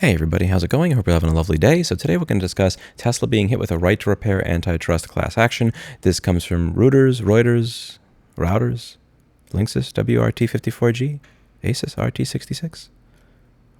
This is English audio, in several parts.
Hey everybody, how's it going? I hope you're having a lovely day. So today we're going to discuss Tesla being hit with a right to repair antitrust class action. This comes from Reuters, Linksys, WRT54G, ASUS RT66.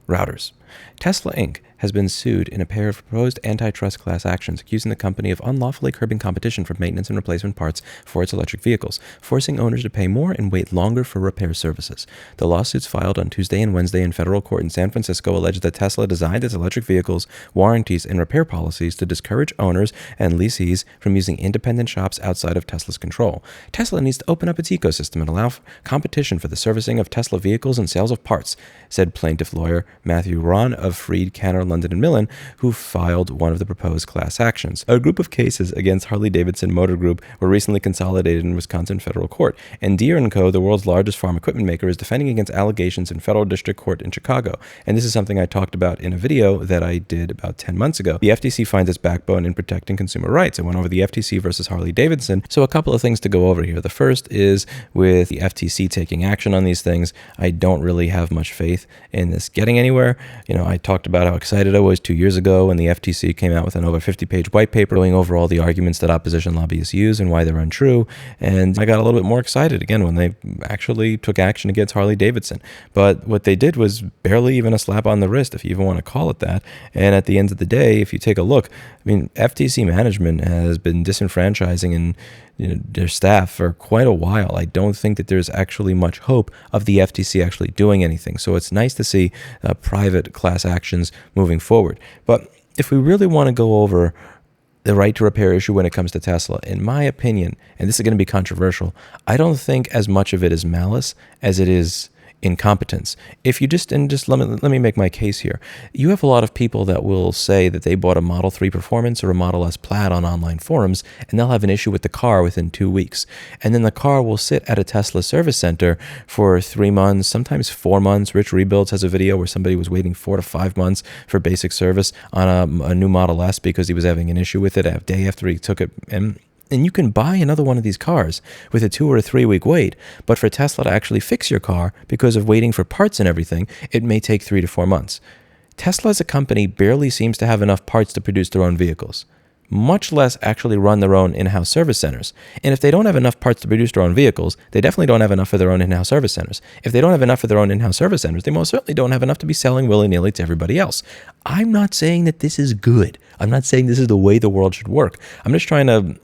Routers. Tesla Inc. has been sued in a pair of proposed antitrust class actions accusing the company of unlawfully curbing competition for maintenance and replacement parts for its electric vehicles, forcing owners to pay more and wait longer for repair services. The lawsuits filed on Tuesday and Wednesday in federal court in San Francisco alleged that Tesla designed its electric vehicles, warranties, and repair policies to discourage owners and lessees from using independent shops outside of Tesla's control. Tesla needs to open up its ecosystem and allow competition for the servicing of Tesla vehicles and sales of parts, said plaintiff lawyer Matthew Ron of Freed, Canner, London & Millen, who filed one of the proposed class actions. A group of cases against Harley-Davidson Motor Group were recently consolidated in Wisconsin federal court, and Deere & Co., the world's largest farm equipment maker, is defending against allegations in federal district court in Chicago. And this is something I talked about in a video that I did about 10 months ago. The FTC finds its backbone in protecting consumer rights. I went over the FTC versus Harley-Davidson. So a couple of things to go over here. The first is with the FTC taking action on these things, I don't really have much faith in this getting anywhere. I talked about how excited I was 2 years ago when the FTC came out with an over 50-page white paper going over all the arguments that opposition lobbyists use and why they're untrue. And I got a little bit more excited again when they actually took action against Harley-Davidson. But what they did was barely even a slap on the wrist, if you even want to call it that. And at the end of the day, if you take a look, FTC management has been disenfranchising and their staff for quite a while. I don't think that there's actually much hope of the FTC actually doing anything. So it's nice to see private class actions moving forward. But if we really want to go over the right to repair issue when it comes to Tesla, in my opinion, and this is going to be controversial, I don't think as much of it is malice as it is incompetence. If you just let me make my case here. You have a lot of people that will say that they bought a Model 3 Performance or a Model S Plaid on online forums, and they'll have an issue with the car within 2 weeks. And then the car will sit at a Tesla service center for 3 months, sometimes 4 months. Rich Rebuilds has a video where somebody was waiting 4 to 5 months for basic service on a new Model S because he was having an issue with it a day after he took it. And you can buy another one of these cars with a 2 or a 3 week wait, but for Tesla to actually fix your car because of waiting for parts and everything, it may take 3 to 4 months. Tesla as a company barely seems to have enough parts to produce their own vehicles, much less actually run their own in-house service centers. And if they don't have enough parts to produce their own vehicles, they definitely don't have enough for their own in-house service centers. If they don't have enough for their own in-house service centers, they most certainly don't have enough to be selling willy-nilly to everybody else. I'm not saying that this is good. I'm not saying this is the way the world should work. I'm just trying to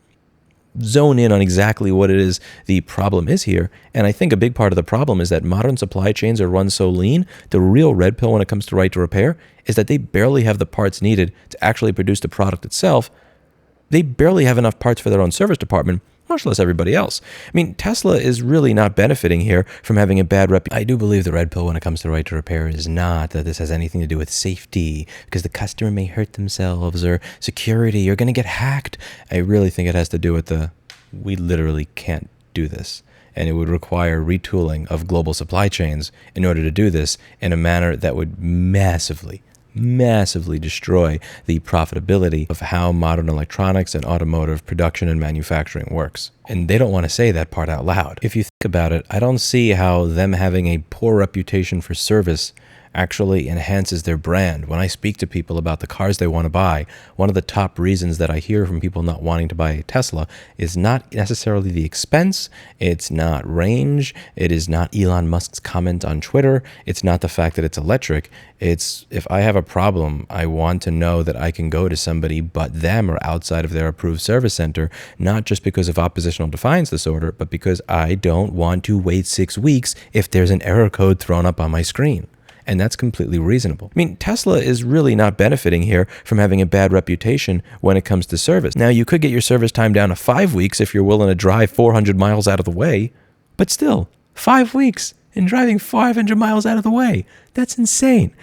zone in on exactly what it is the problem is here. And I think a big part of the problem is that modern supply chains are run so lean. The real red pill when it comes to right to repair is that they barely have the parts needed to actually produce the product itself. They barely have enough parts for their own service department, much less everybody else. Tesla is really not benefiting here from having a bad reputation. I do believe the red pill when it comes to right to repair is not that this has anything to do with safety, because the customer may hurt themselves, or security, you're going to get hacked. I really think it has to do with we literally can't do this. And it would require retooling of global supply chains in order to do this in a manner that would massively destroy the profitability of how modern electronics and automotive production and manufacturing works. And they don't want to say that part out loud. If you think about it, I don't see how them having a poor reputation for service actually enhances their brand. When I speak to people about the cars they want to buy, one of the top reasons that I hear from people not wanting to buy a Tesla is not necessarily the expense, it's not range, it is not Elon Musk's comment on Twitter, it's not the fact that it's electric, it's if I have a problem, I want to know that I can go to somebody but them or outside of their approved service center, not just because of oppositional defiance disorder, but because I don't want to wait 6 weeks if there's an error code thrown up on my screen. And that's completely reasonable. Tesla is really not benefiting here from having a bad reputation when it comes to service. Now, you could get your service time down to 5 weeks if you're willing to drive 400 miles out of the way, but still, 5 weeks and driving 500 miles out of the way. That's insane.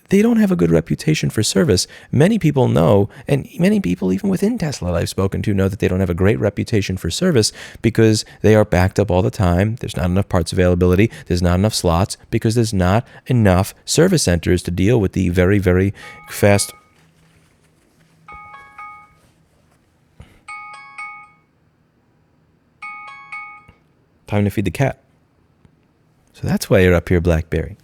They don't have a good reputation for service. Many people know, and many people even within Tesla that I've spoken to know that they don't have a great reputation for service because they are backed up all the time. There's not enough parts availability. There's not enough slots because there's not enough service centers to deal with the very, very fast. Time to feed the cat. So that's why you're up here, BlackBerry.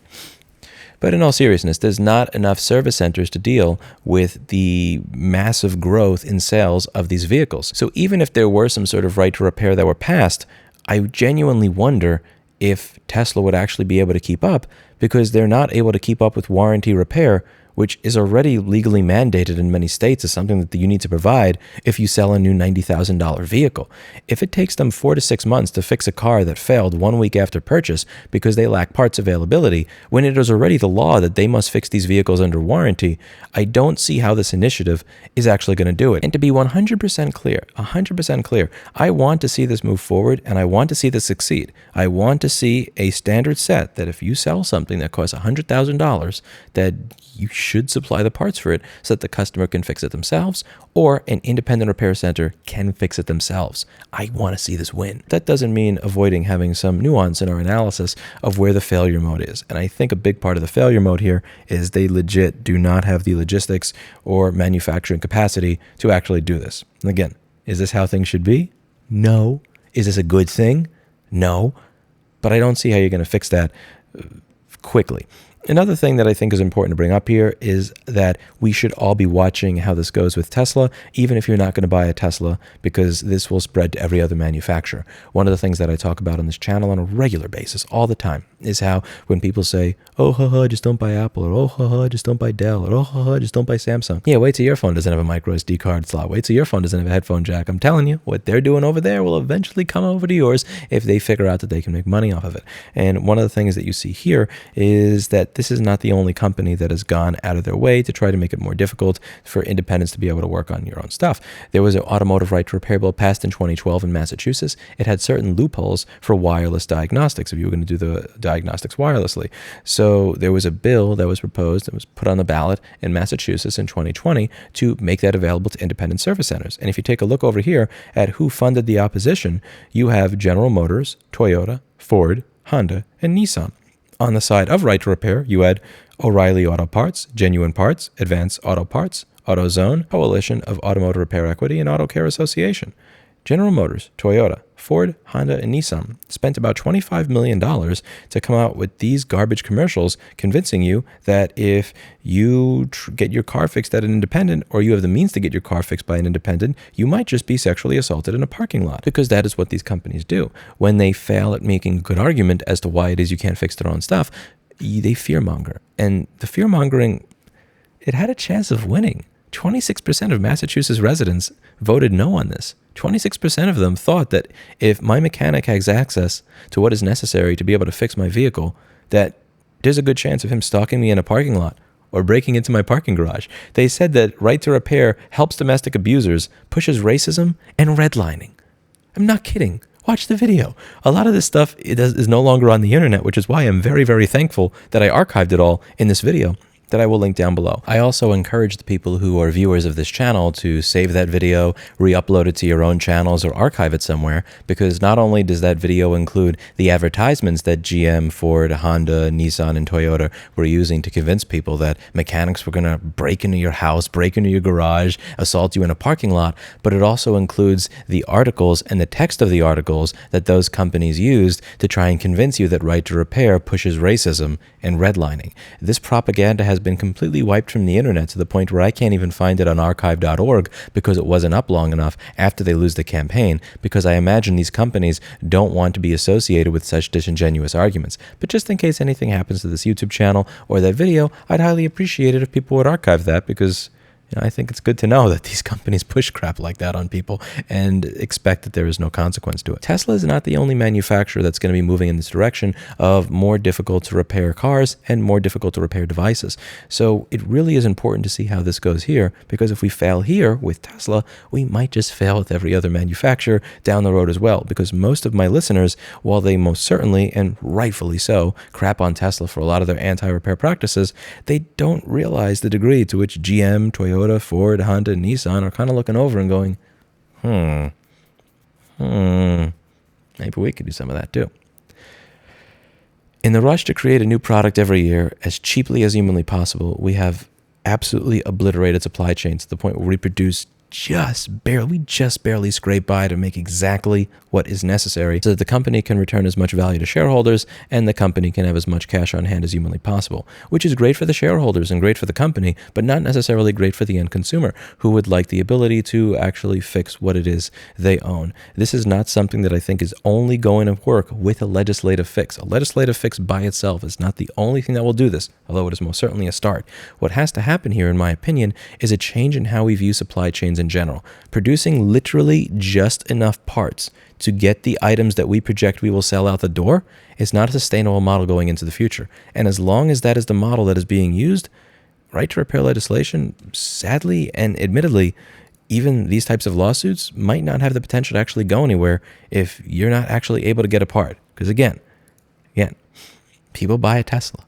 But in all seriousness, there's not enough service centers to deal with the massive growth in sales of these vehicles. So even if there were some sort of right to repair that were passed, I genuinely wonder if Tesla would actually be able to keep up, because they're not able to keep up with warranty repair, which is already legally mandated in many states as something that you need to provide if you sell a new $90,000 vehicle. If it takes them 4 to 6 months to fix a car that failed 1 week after purchase because they lack parts availability, when it is already the law that they must fix these vehicles under warranty, I don't see how this initiative is actually going to do it. And to be 100% clear, I want to see this move forward, and I want to see this succeed. I want to see a standard set that if you sell something that costs $100,000, that you should supply the parts for it so that the customer can fix it themselves, or an independent repair center can fix it themselves. I want to see this win. That doesn't mean avoiding having some nuance in our analysis of where the failure mode is. And I think a big part of the failure mode here is they legit do not have the logistics or manufacturing capacity to actually do this. And again, is this how things should be? No. Is this a good thing? No. But I don't see how you're going to fix that quickly. Another thing that I think is important to bring up here is that we should all be watching how this goes with Tesla, even if you're not going to buy a Tesla, because this will spread to every other manufacturer. One of the things that I talk about on this channel on a regular basis all the time is how when people say, oh, haha, just don't buy Apple, or oh, haha, just don't buy Dell, or oh, haha, just don't buy Samsung. Yeah, wait till your phone doesn't have a micro SD card slot. Wait till your phone doesn't have a headphone jack. I'm telling you, what they're doing over there will eventually come over to yours if they figure out that they can make money off of it. And one of the things that you see here is that this is not the only company that has gone out of their way to try to make it more difficult for independents to be able to work on your own stuff. There was an automotive right to repair bill passed in 2012 in Massachusetts. It had certain loopholes for wireless diagnostics if you were going to do the diagnostics wirelessly. So there was a bill that was proposed that was put on the ballot in Massachusetts in 2020 to make that available to independent service centers. And if you take a look over here at who funded the opposition, you have General Motors, Toyota, Ford, Honda, and Nissan. On the side of right to repair, you had O'Reilly Auto Parts, Genuine Parts, Advance Auto Parts, AutoZone, Coalition of Automotive Repair Equity, and Auto Care Association. General Motors, Toyota, Ford, Honda, and Nissan spent about $25 million to come out with these garbage commercials convincing you that if you get your car fixed at an independent, or you have the means to get your car fixed by an independent, you might just be sexually assaulted in a parking lot, because that is what these companies do. When they fail at making a good argument as to why it is you can't fix their own stuff, they fearmonger. And the fearmongering, it had a chance of winning. 26% of Massachusetts residents voted no on this. 26% of them thought that if my mechanic has access to what is necessary to be able to fix my vehicle, that there's a good chance of him stalking me in a parking lot or breaking into my parking garage. They said that right to repair helps domestic abusers, pushes racism, and redlining. I'm not kidding. Watch the video. A lot of this stuff is no longer on the internet, which is why I'm very, very thankful that I archived it all in this video that I will link down below. I also encourage the people who are viewers of this channel to save that video, re-upload it to your own channels, or archive it somewhere, because not only does that video include the advertisements that GM, Ford, Honda, Nissan, and Toyota were using to convince people that mechanics were going to break into your house, break into your garage, assault you in a parking lot, but it also includes the articles and the text of the articles that those companies used to try and convince you that right to repair pushes racism and redlining. This propaganda has been completely wiped from the internet to the point where I can't even find it on archive.org because it wasn't up long enough after they lose the campaign, because I imagine these companies don't want to be associated with such disingenuous arguments. But just in case anything happens to this YouTube channel or that video, I'd highly appreciate it if people would archive that, because I think it's good to know that these companies push crap like that on people and expect that there is no consequence to it. Tesla is not the only manufacturer that's going to be moving in this direction of more difficult to repair cars and more difficult to repair devices. So it really is important to see how this goes here, because if we fail here with Tesla, we might just fail with every other manufacturer down the road as well, because most of my listeners, while they most certainly, and rightfully so, crap on Tesla for a lot of their anti-repair practices, they don't realize the degree to which GM, Toyota, Ford, Honda, and Nissan are kind of looking over and going, maybe we could do some of that too. In the rush to create a new product every year as cheaply as humanly possible, we have absolutely obliterated supply chains to the point where we produce just barely scrape by to make exactly what is necessary so that the company can return as much value to shareholders and the company can have as much cash on hand as humanly possible, which is great for the shareholders and great for the company, but not necessarily great for the end consumer who would like the ability to actually fix what it is they own. This is not something that I think is only going to work with a legislative fix. A legislative fix by itself is not the only thing that will do this, although it is most certainly a start. What has to happen here, in my opinion, is a change in how we view supply chains in general. Producing literally just enough parts to get the items that we project we will sell out the door is not a sustainable model going into the future. And as long as that is the model that is being used, right to repair legislation, sadly and admittedly, even these types of lawsuits might not have the potential to actually go anywhere if you're not actually able to get a part. Because again, people buy a Tesla.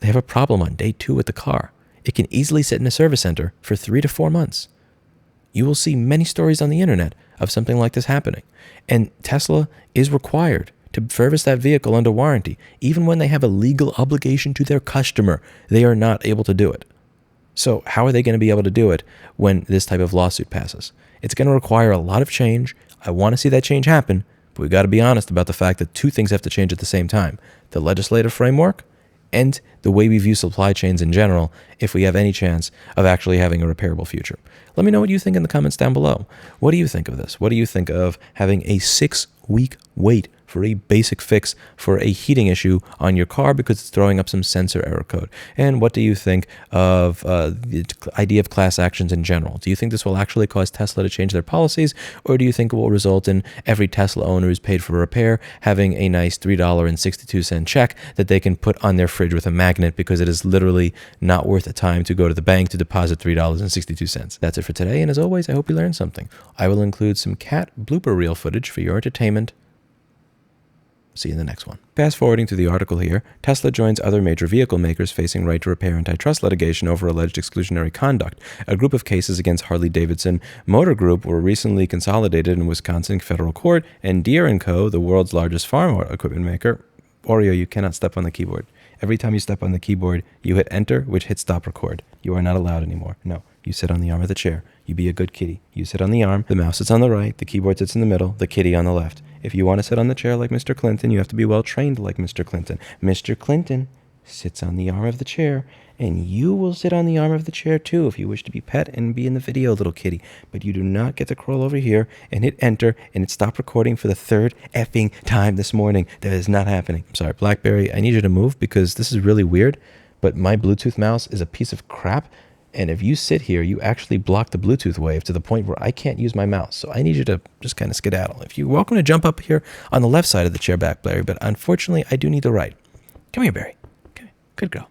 They have a problem on day 2 with the car. It can easily sit in a service center for 3 to 4 months. You will see many stories on the internet of something like this happening. And Tesla is required to service that vehicle under warranty. Even when they have a legal obligation to their customer, they are not able to do it. So how are they going to be able to do it when this type of lawsuit passes? It's going to require a lot of change. I want to see that change happen, but we've got to be honest about the fact that 2 things have to change at the same time: the legislative framework and the way we view supply chains in general if we have any chance of actually having a repairable future. Let me know what you think in the comments down below. What do you think of this? What do you think of having a 6-week wait for a basic fix for a heating issue on your car because it's throwing up some sensor error code? And what do you think of the idea of class actions in general? Do you think this will actually cause Tesla to change their policies, or do you think it will result in every Tesla owner who's paid for a repair having a nice $3.62 check that they can put on their fridge with a magnet because it is literally not worth the time to go to the bank to deposit $3.62? That's it for today, and as always, I hope you learned something. I will include some cat blooper reel footage for your entertainment. See you in the next one. Fast forwarding to the article here, Tesla joins other major vehicle makers facing right to repair antitrust litigation over alleged exclusionary conduct. A group of cases against Harley-Davidson Motor Group were recently consolidated in Wisconsin federal court, and Deere & Co., the world's largest farm equipment maker. Oreo, you cannot step on the keyboard. Every time you step on the keyboard, you hit enter, which hits stop record. You are not allowed anymore. No, you sit on the arm of the chair. You be a good kitty. You sit on the arm, the mouse sits on the right, the keyboard sits in the middle, the kitty on the left. If you want to sit on the chair like Mr. Clinton, you have to be well trained like Mr. Clinton. Mr. Clinton sits on the arm of the chair, and you will sit on the arm of the chair too if you wish to be pet and be in the video, little kitty. But you do not get to crawl over here and hit enter and it stopped recording for the 3rd effing time this morning. That is not happening. I'm sorry, BlackBerry, I need you to move because this is really weird, but my Bluetooth mouse is a piece of crap. And if you sit here, you actually block the Bluetooth wave to the point where I can't use my mouse. So I need you to just kind of skedaddle. If you're welcome to jump up here on the left side of the chair back, Barry, but unfortunately, I do need the right. Come here, Barry. Okay, good girl.